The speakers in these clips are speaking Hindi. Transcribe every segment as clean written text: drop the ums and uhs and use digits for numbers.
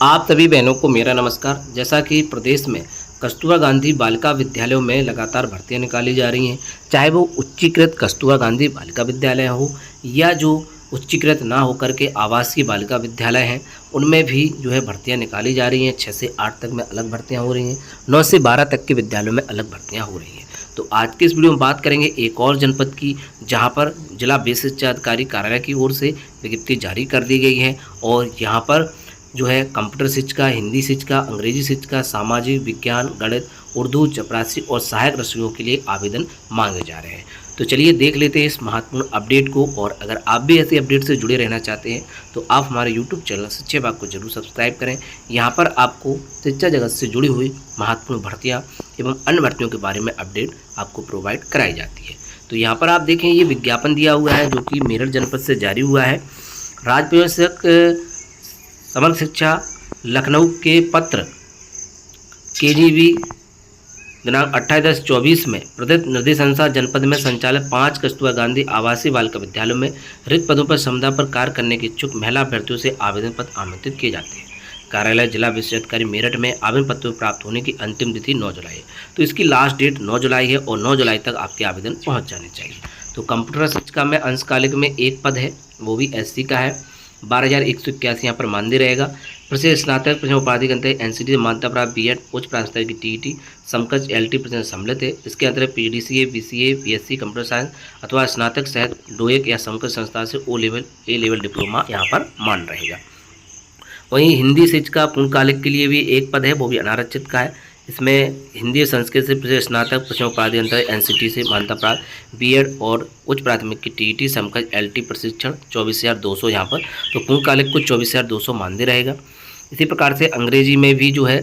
आप सभी बहनों को मेरा नमस्कार। जैसा कि प्रदेश में कस्तूरबा गांधी बालिका विद्यालयों में लगातार भर्तियां निकाली जा रही हैं, चाहे वो उच्चीकृत कस्तूरबा गांधी बालिका विद्यालय हो या जो उच्चीकृत ना होकर के आवासीय बालिका विद्यालय हैं, उनमें भी जो है भर्तियां निकाली जा रही हैं। 6 से 8 तक में अलग भर्तियां हो रही हैं, 9 से 12 तक के विद्यालयों में अलग भर्तियां हो रही हैं। तो आज के इस वीडियो में बात करेंगे एक और जनपद की, जहां पर जिला बेसिक शिक्षा अधिकारी कार्यालय की ओर से विज्ञप्ति जारी कर दी गई है और यहाँ पर जो है कंप्यूटर शिक्षिका, हिंदी शिक्षिका, अंग्रेजी शिक्षिका, सामाजिक विज्ञान, गणित, उर्दू, चपरासी और सहायक रसोइयों के लिए आवेदन मांगे जा रहे हैं। तो चलिए देख लेते हैं इस महत्वपूर्ण अपडेट को। और अगर आप भी ऐसे अपडेट से जुड़े रहना चाहते हैं तो आप हमारे यूट्यूब चैनल शिक्षा विभाग को जरूर सब्सक्राइब करें। यहाँ पर आपको शिक्षा जगत से जुड़ी हुई महत्वपूर्ण भर्तियाँ एवं अन्य भर्तियों के बारे में अपडेट आपको प्रोवाइड कराई जाती है। तो यहाँ पर आप देखें, ये विज्ञापन दिया हुआ है जो कि मेरठ जनपद से जारी हुआ है। राज्य समग्र शिक्षा लखनऊ के पत्र KGB दिनांक 28/10/24 में प्रदत्त निर्देशानुसार जनपद में संचालित 5 कस्तूरबा गांधी आवासीय बालिका विद्यालयों में रिक्त पदों पर समुदाय पर कार्य करने के इच्छुक महिला अभ्यर्थियों से आवेदन पत्र आमंत्रित किए जाते हैं। कार्यालय जिला विशेष अधिकारी मेरठ में आवेदन पत्र प्राप्त होने की अंतिम तिथि 9 जुलाई है। तो इसकी लास्ट डेट 9 जुलाई है और 9 जुलाई तक आपके आवेदन पहुँच जाने चाहिए। तो कंप्यूटर शिक्षिका में अंशकालिक में एक पद है, वो भी SC का है। 12,181 यहाँ पर मानदेय रहेगा। प्रसिद्ध स्नातक प्रथम उपाधि के अंतर्गत NCT से मान्यता प्राप्त BEd उच्च प्राथमिक स्तर की TET समकक्ष LT प्रतिशत सम्मिलित है। इसके अंतर्गत PGDCA, BCA, BSc computer science अथवा स्नातक सहित DOEC या समकक्ष संस्था से A लेवल डिप्लोमा यहाँ पर मान रहेगा। वहीं हिंदी शिक्षिका पूर्णकालिक के लिए भी एक पद है, वो भी अनारक्षित का है। इसमें हिंदी और संस्कृत से प्रसिद्ध स्नातक प्रथम उपाधि अंतर्गत NCT से मान्यता प्राप्त BEd और उच्च प्राथमिक की TET समकक्ष LT प्रशिक्षण 24,200 यहाँ पर, तो पूर्णकालिक को 24,200 मानदेय रहेगा। इसी प्रकार से अंग्रेजी में भी जो है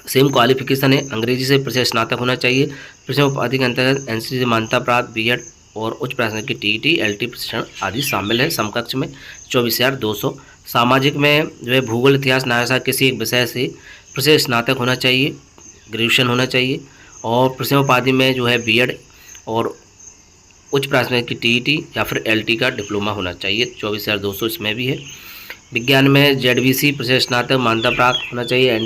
सेम क्वालिफिकेशन है, अंग्रेजी से प्रसिद्ध स्नातक होना चाहिए। प्रथम उपाधि के अंतर्गत NCT से मान्यता प्राप्त BEd और उच्च प्राथमिक की TET LT प्रशिक्षण आदि शामिल है, समकक्ष में 24,200। सामाजिक में जो है भूगोल, इतिहास, न्यायशास्त्र किसी एक विषय से प्रसिद्ध स्नातक होना चाहिए, ग्रेजुएशन होना चाहिए। और प्रथम उपाधि में जो है BEd और उच्च प्राथमिक की TET या फिर LT का डिप्लोमा होना चाहिए, 24,200 इसमें भी है। विज्ञान में ZVC प्रसिद्ध स्नातक मान्यता प्राप्त होना चाहिए,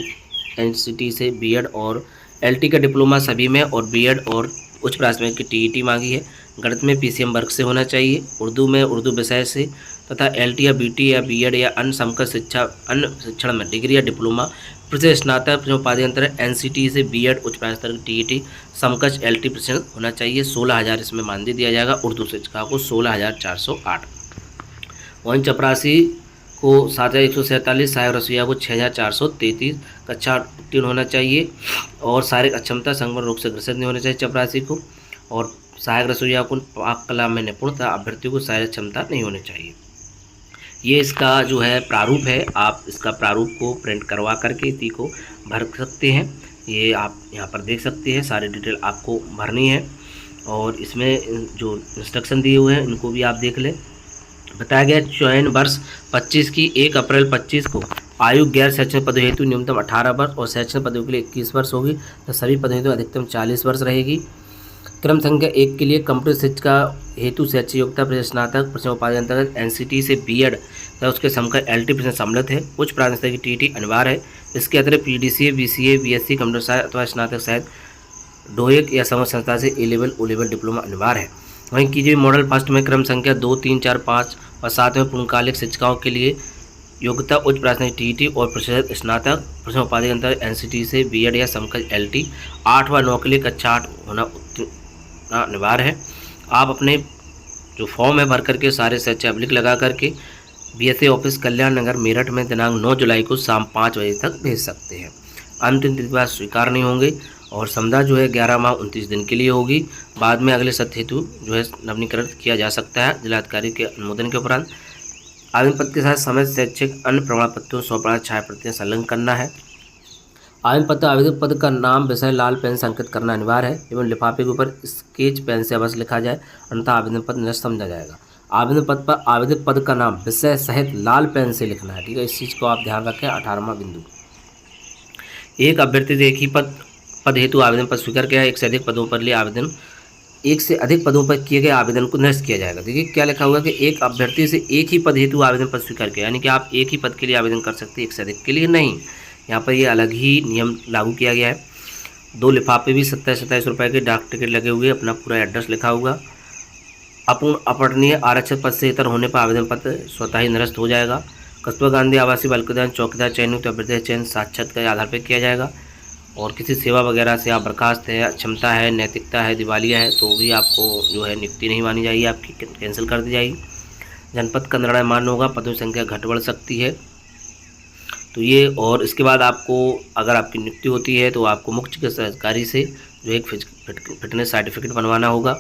NCT से BEd और LT का डिप्लोमा सभी में, और BEd और उच्च प्राथमिक की TET मांगी है। गणित में PCM वर्ग से होना चाहिए, उर्दू में उर्दू विषय से तथा LT या BT या BEd या अन्य समकक्ष शिक्षण में डिग्री या डिप्लोमा प्रसिद्ध स्नातक प्रथम उपाधि अंतर्गत NCT से BEd उच्च प्राथमिक स्तर की TET समकक्ष LT प्रशिक्षण होना चाहिए। 16,000 इसमें मानदेय दिया जाएगा। उर्दू शिक्षिका को 16,408। वहीं चपरासी को 7,147, सहायक रसोइया को 6,433, कक्षा उत्तीर्ण होना चाहिए और शारीरिक अक्षमता संगठन रोग से ग्रसित नहीं होना चाहिए चपरासी को। और सहायक रसोइया को पाक कला में निपुणता, अभ्यर्थियों को शारीरिक क्षमता नहीं होनी चाहिए। ये इसका जो है प्रारूप है, आप इसका प्रारूप को प्रिंट करवा करके इसी को भर सकते हैं। ये आप यहाँ पर देख सकते हैं, सारी डिटेल आपको भरनी है और इसमें जो इंस्ट्रक्शन दिए हुए हैं इनको भी आप देख लें। बताया गया चयन वर्ष 25 की 1 अप्रैल 25 को आयु गैर शैक्षणिक पदों हेतु न्यूनतम 18 वर्ष और शैक्षणिक पदों के लिए 21 वर्ष होगी, तो सभी पदों हेतु अधिकतम 40 वर्ष रहेगी। क्रम संख्या 1 के लिए कंप्यूटर शिक्षिका हेतु शैक्षिक योग्यता प्रसिद्ध स्नातक प्रथम उपाधि अंतर्गत NCT से BEd तथा उसके समकक्ष LT प्रशिक्षण सम्मिलित है। उच्च प्राथमिक स्तर की TET अनिवार्य है। इसके अतिरिक्त PGDCA, BCA, BSc computer science अथवा स्नातक सहित DOEC या समकक्ष संस्था से A level O level diploma अनिवार्य है। वहीं KGB मॉडल फर्स्ट में क्रम संख्या 2, 3, 4, 5 और 7 में पूर्णकालिक शिक्षिकाओं के लिए योग्यता उच्च प्राथमिक TET और प्रसिद्ध स्नातक प्रथम उपाधि अंतर्गत NCT से BEd या समकक्ष LT। 8 व 9 के लिए कक्षा 8 होना अनिवार्य है। आप अपने जो फॉर्म है भर करके सारे सच्चे अब्लिक लगा करके BSA ऑफिस कल्याण नगर मेरठ में दिनांक 9 जुलाई को शाम 5 बजे तक भेज सकते हैं। अंतिम तिथि बाद स्वीकार नहीं होंगे और समदा जो है 11 माह 29 दिन के लिए होगी। बाद में अगले सत्र हेतु जो है नवीनीकरण किया जा सकता है जिलाधिकारी के अनुमोदन के उपरांत। आवेदन पत्र के साथ समय शैक्षिक अन्य प्रमाण पत्रों 100 छाया प्रतियां संलग्न करना है। आवेदन पत्र आवेदक पद का नाम विषय लाल पेन से अंकित करना अनिवार्य है एवं लिफाफे के ऊपर स्केच पेन से अवश्य लिखा जाए, अन्यथा आवेदन पत्र निरस्त समझा जाएगा। आवेदन पत्र पर आवेदक पद का नाम विषय सहित लाल पेन से लिखना है, ठीक है। इस चीज़ को आप ध्यान रखें। 18वां बिंदु, एक अभ्यर्थी से एक ही पद हेतु आवेदन पत्र स्वीकार किया है। एक से अधिक पदों पर लिए आवेदन एक से अधिक पदों पर किए गए आवेदन को निरस्त किया जाएगा। देखिए क्या लिखा हुआ कि एक अभ्यर्थी से एक ही पद हेतु आवेदन पत्र स्वीकार किया, यानी कि आप एक ही पद के लिए आवेदन कर सकते हैं, एक से अधिक के लिए नहीं। यहाँ पर ये अलग ही नियम लागू किया गया है। 2 लिफाफे भी 27-27 रुपये के डाक टिकट लगे हुए, अपना पूरा एड्रेस लिखा हुआ। अपूर्ण अपठनीय आरक्षित पद से इतर होने पर आवेदन पत्र स्वतः ही निरस्त हो जाएगा। कस्तूरबा गांधी आवासीय बालिका विद्यालय चौकीदार चयनित अभ्यर्थी चयन साक्षात के आधार पर किया जाएगा। और किसी सेवा वगैरह से आप बर्खास्त है, अक्षमता है, नैतिकता है, दिवालिया है, तो भी आपको जो है नियुक्ति नहीं मानी जाएगी, आपकी कैंसिल कर दी जाएगी। जनपद का निर्णय मान्य होगा, पदों की संख्या घट बढ़ सकती है। तो ये, और इसके बाद आपको अगर आपकी नियुक्ति होती है तो आपको मुख्य चिकित्सा अधिकारी से जो एक फिटनेस सर्टिफिकेट बनवाना होगा।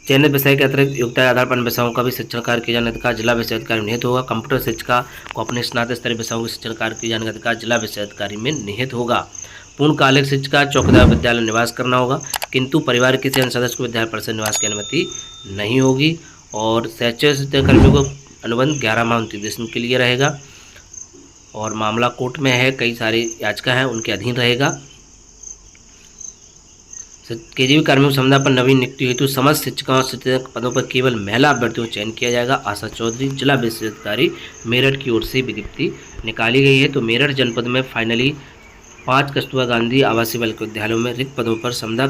चयनित विषय के अतिरिक्त योग्यता के आधार पर विषयों का भी शिक्षण कार्य किए जाने का अधिकार जिला विषय अधिकारी में निहित होगा। कंप्यूटर शिक्षिका को अपने स्नातक स्तरीय विषयों के शिक्षण कार्य किए जाने का अधिकार जिला विषय अधिकारी में निहित होगा। पूर्णकालिक शिक्षिका चौकीदार विद्यालय निवास करना होगा, किंतु परिवार के किसी अन्य सदस्य को विद्यालय परिसर निवास की अनुमति नहीं होगी। और शैक्षिक शिक्षाकर्मियों को अनुबंध 11 माह 29 दिन के लिए रहेगा। और मामला कोर्ट में है, कई सारी याचिका हैं, उनके अधीन रहेगा। केजीबी कर्मियों समुदाय पर नवीन नियुक्ति हेतु समस्त शिक्षकों और शिक्षक पदों पर केवल महिला अभ्यर्थियों का चयन किया जाएगा। आशा चौधरी जिला विशेष अधिकारी मेरठ की ओर से विज्ञप्ति निकाली गई है। तो मेरठ जनपद में फाइनली 5 कस्तूरबा गांधी आवासीय बालिका विद्यालयों में रिक्त पदों पर समुदाय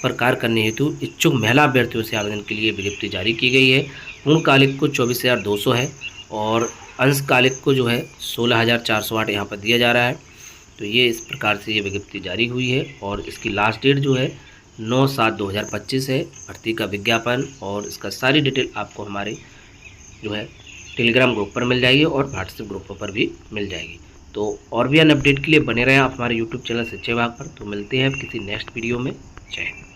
पर कार्य करने हेतु इच्छुक महिला अभ्यर्थियों से आवेदन के लिए विज्ञप्ति जारी की गई है। पूर्णकालिक को 24,200 है और अंशकालिक को जो है 16,408 यहाँ पर दिया जा रहा है। तो ये इस प्रकार से ये विज्ञप्ति जारी हुई है और इसकी लास्ट डेट जो है 9/7/2025 है। भर्ती का विज्ञापन और इसका सारी डिटेल आपको हमारे जो है टेलीग्राम ग्रुप पर मिल जाएगी और व्हाट्सएप ग्रुपों पर भी मिल जाएगी। तो और भी अन्य अपडेट के लिए बने रहें आप हमारे यूट्यूब चैनल शिक्षा विभाग पर। तो मिलते हैं किसी नेक्स्ट वीडियो में। जय हिंद।